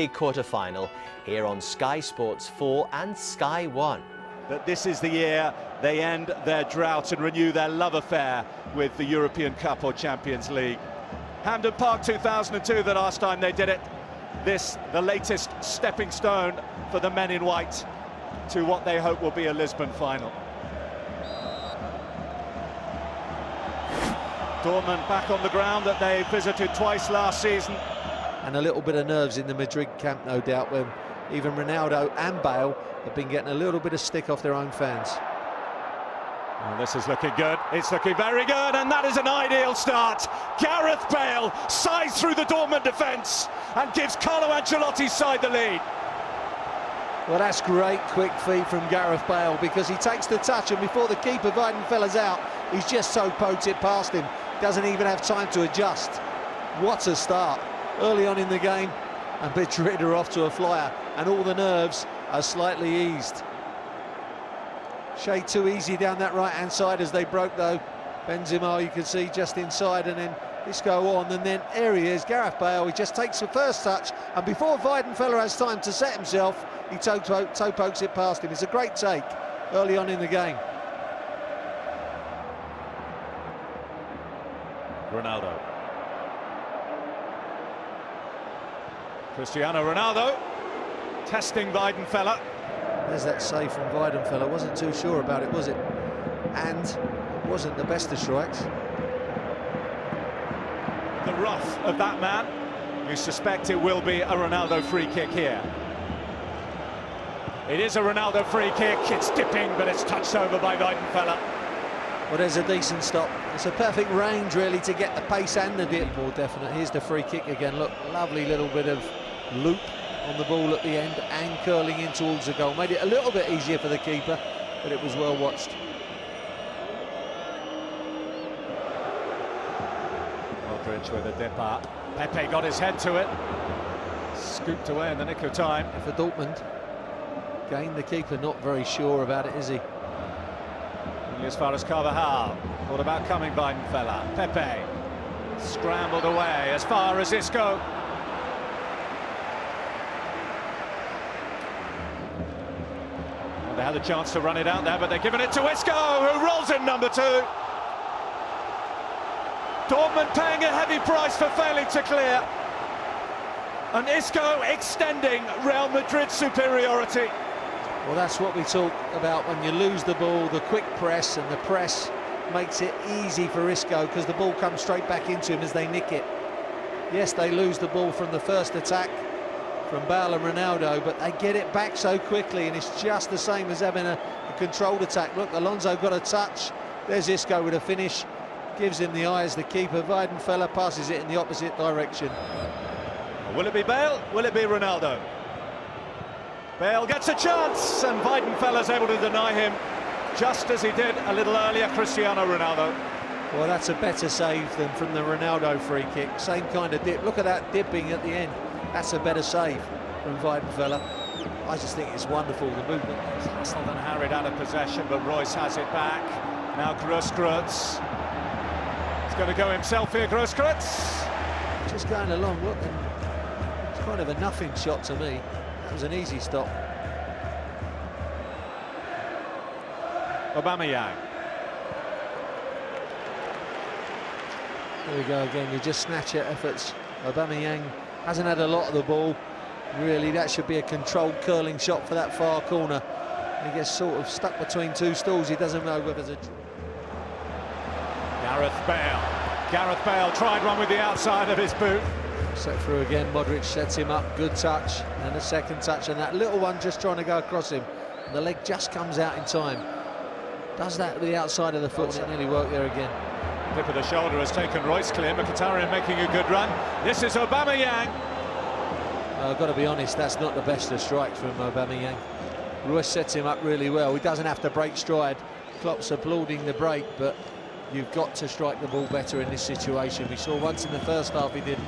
quarter-final here on Sky Sports 4 and Sky 1. That this is the year they end their drought and renew their love affair with the European Cup or Champions League. Hampden Park 2002, the last time they did it. This, the latest stepping stone for the men in white to what they hope will be a Lisbon final. Dortmund back on the ground that they visited twice last season. And a little bit of nerves in the Madrid camp, no doubt, when even Ronaldo and Bale have been getting a little bit of stick off their own fans. Well, this is looking good. It's looking very good, and that is an ideal start. Gareth Bale sides through the Dortmund defence and gives Carlo Ancelotti's side the lead. Well, that's great quick feed from Gareth Bale, because he takes the touch, and before the keeper Weidenfeller's out, he's just so poked it past him. Doesn't even have time to adjust. What a start early on in the game, and Madrid are off to a flyer, and all the nerves are slightly eased. Shade too easy down that right-hand side as they broke, though. Benzema, you can see, just inside, and then Isco on, and then there he is, Gareth Bale. He just takes the first touch, and before Weidenfeller has time to set himself, he toe pokes it past him. It's a great take early on in the game. Ronaldo. Cristiano Ronaldo testing Weidenfeller. There's that save from Weidenfeller. Wasn't too sure about it, was it? And it wasn't the best of strikes. The wrath of that man. You suspect it will be a Ronaldo free kick here. It is a Ronaldo free kick. It's dipping, but it's touched over by Weidenfeller. Well, there's a decent stop. It's a perfect range, really, to get the pace and the dip. More definite. Here's the free kick again. Look, lovely little bit of loop on the ball at the end and curling in towards the goal. Made it a little bit easier for the keeper, but it was well watched. Mardrid with a dip up. Pepe got his head to it. Scooped away in the nick of time. For Dortmund, again, the keeper not very sure about it, is he? Only as far as Carvajal. Thought about coming Weidenfeller. Pepe scrambled away as far as Isco. They had a chance to run it out there, but they're giving it to Isco, who rolls in number 2. Dortmund paying a heavy price for failing to clear. And Isco extending Real Madrid's superiority. Well, that's what we talk about when you lose the ball, the quick press, and the press makes it easy for Isco because the ball comes straight back into him as they nick it. Yes, they lose the ball from the first attack from Bale and Ronaldo, but they get it back so quickly, and it's just the same as having a controlled attack. Look, Alonso got a touch. There's Isco with a finish. Gives him the eye as the keeper. Weidenfeller passes it in the opposite direction. Will it be Bale? Will it be Ronaldo? Bale gets a chance, and Weidenfeller's able to deny him, just as he did a little earlier Cristiano Ronaldo. Well, that's a better save than from the Ronaldo free kick. Same kind of dip. Look at that dipping at the end. That's a better save from Weidenfeller. I just think it's wonderful, the movement. Hassled and harried out of possession, but Royce has it back. Now Grosskreutz. He's going to go himself here, Grosskreutz. Just going along, look, and it's kind of a nothing shot to me. That was an easy stop. Aubameyang. There we go again, you just snatch at efforts. Aubameyang hasn't had a lot of the ball. Really, that should be a controlled curling shot for that far corner. He gets sort of stuck between two stools. He doesn't know whether it's a... Gareth Bale. Gareth Bale tried one with the outside of his boot. Set through again, Mardrid sets him up, good touch, and a second touch, and that little one just trying to go across him, and the leg just comes out in time. Does that with the outside of the foot, and it nearly worked there again. Dip of the shoulder has taken Royce clear. Mkhitaryan making a good run. This is Aubameyang. I've got to be honest, that's not the best of strikes from Aubameyang. Royce sets him up really well. He doesn't have to break stride. Klopp's applauding the break, but you've got to strike the ball better in this situation. We saw once in the first half he didn't.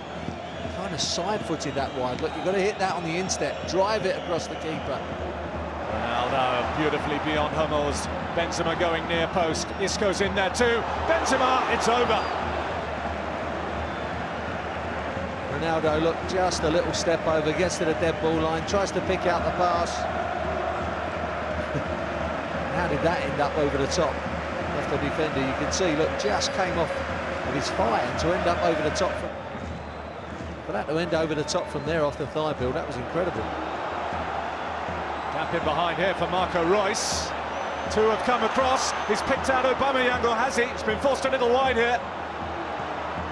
Kind of side-footed that wide. Look, you've got to hit that on the instep, drive it across the keeper. Ronaldo beautifully beyond Hummels. Benzema going near post. Isco's in there too. Benzema, it's over. Ronaldo, look, just a little step over, gets to the dead ball line, tries to pick out the pass. How did that end up over the top of the defender? You can see, look, just came off of his thigh, and to end up over the top for that to end over the top from there off the thigh build, that was incredible. Champian behind here for Marco Reus. Two have come across. He's picked out Aubameyang, or has he? He's been forced a little wide here.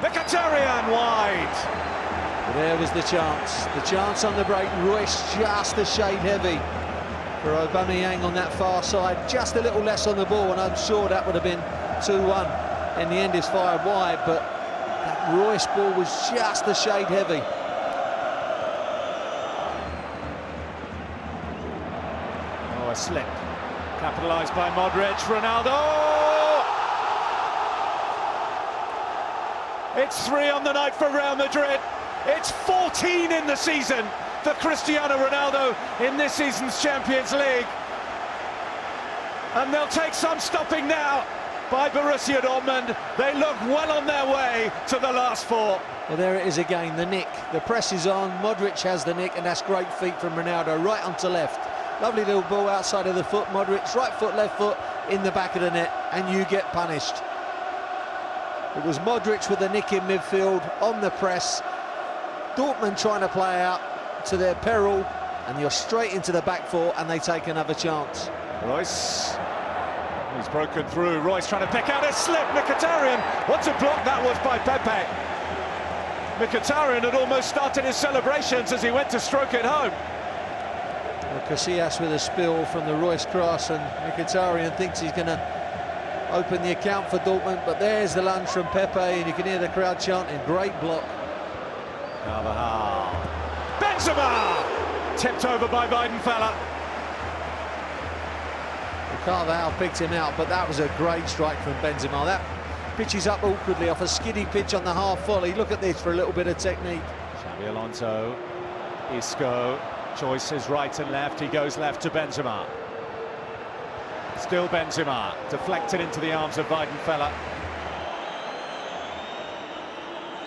Mkhitaryan wide. There was the chance on the break. Reus just a shade heavy for Aubameyang on that far side, just a little less on the ball, and I'm sure that would have been 2-1. In the end, it's fired wide, but that Reus ball was just a shade heavy. Oh, a slip. Capitalised by Mardrid. Ronaldo! It's 3 on the night for Real Madrid. It's 14 in the season for Cristiano Ronaldo in this season's Champions League. And they'll take some stopping now by Borussia Dortmund. They look well on their way to the last 4. Well, there it is again, the nick. The press is on, Modric has the nick, and that's great feet from Ronaldo, right onto left. Lovely little ball outside of the foot, Modric, right foot, left foot, in the back of the net, and you get punished. It was Modric with the nick in midfield, on the press. Dortmund trying to play out to their peril, and you're straight into the back 4, and they take another chance. Reus, he's broken through. Reus trying to pick out a slip. Mkhitaryan, what a block that was by Pepe. Mkhitaryan had almost started his celebrations as he went to stroke it home. Well, Casillas with a spill from the Reus cross, and Mkhitaryan thinks he's going to open the account for Dortmund, but there's the lunge from Pepe, and you can hear the crowd chanting, great block. Carvajal. Benzema! Tipped over by Weidenfeller. Carvajal picked him out, but that was a great strike from Benzema. That pitches up awkwardly off a skiddy pitch on the half volley. Look at this for a little bit of technique. Xabi Alonso, Isco, choices right and left. He goes left to Benzema. Still Benzema, deflected into the arms of Weidenfeller.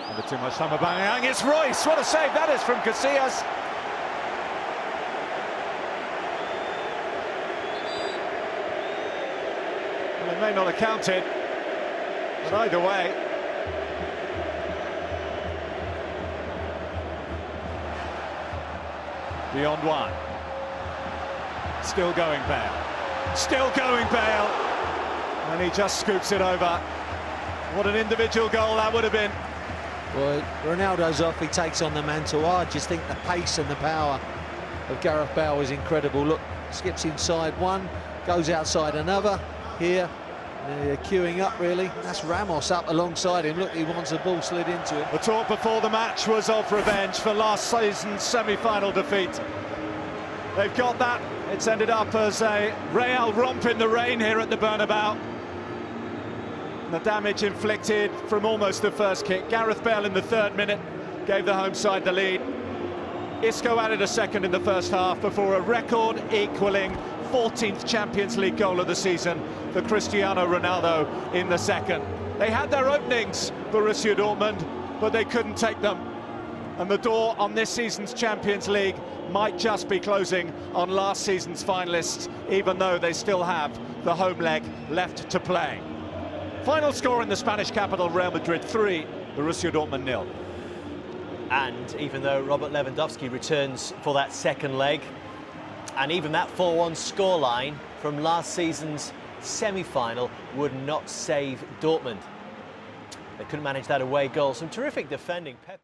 Never too much time Aubameyang. It's Reus. What a save that is from Casillas. Well, it may not have counted, but either way. Beyond one. Still going Bale. Still going Bale. And he just scoops it over. What an individual goal that would have been. Well, Ronaldo's off, he takes on the mantle. I just think the pace and the power of Gareth Bale is incredible. Look, skips inside one, goes outside another. Here, they're queuing up really. That's Ramos up alongside him. Look, he wants the ball slid into him. The talk before the match was of revenge for last season's semi-final defeat. They've got that. It's ended up as a Real romp in the rain here at the Bernabeu. The damage inflicted from almost the first kick. Gareth Bale in the 3rd minute gave the home side the lead. Isco added a second in the first half before a record-equalling 14th Champions League goal of the season for Cristiano Ronaldo in the 2nd. They had their openings, Borussia Dortmund, but they couldn't take them. And the door on this season's Champions League might just be closing on last season's finalists, even though they still have the home leg left to play. Final score in the Spanish capital, Real Madrid 3, Borussia Dortmund 0. And even though Robert Lewandowski returns for that 2nd leg, and even that 4-1 scoreline from last season's semi-final would not save Dortmund. They couldn't manage that away goal. Some terrific defending.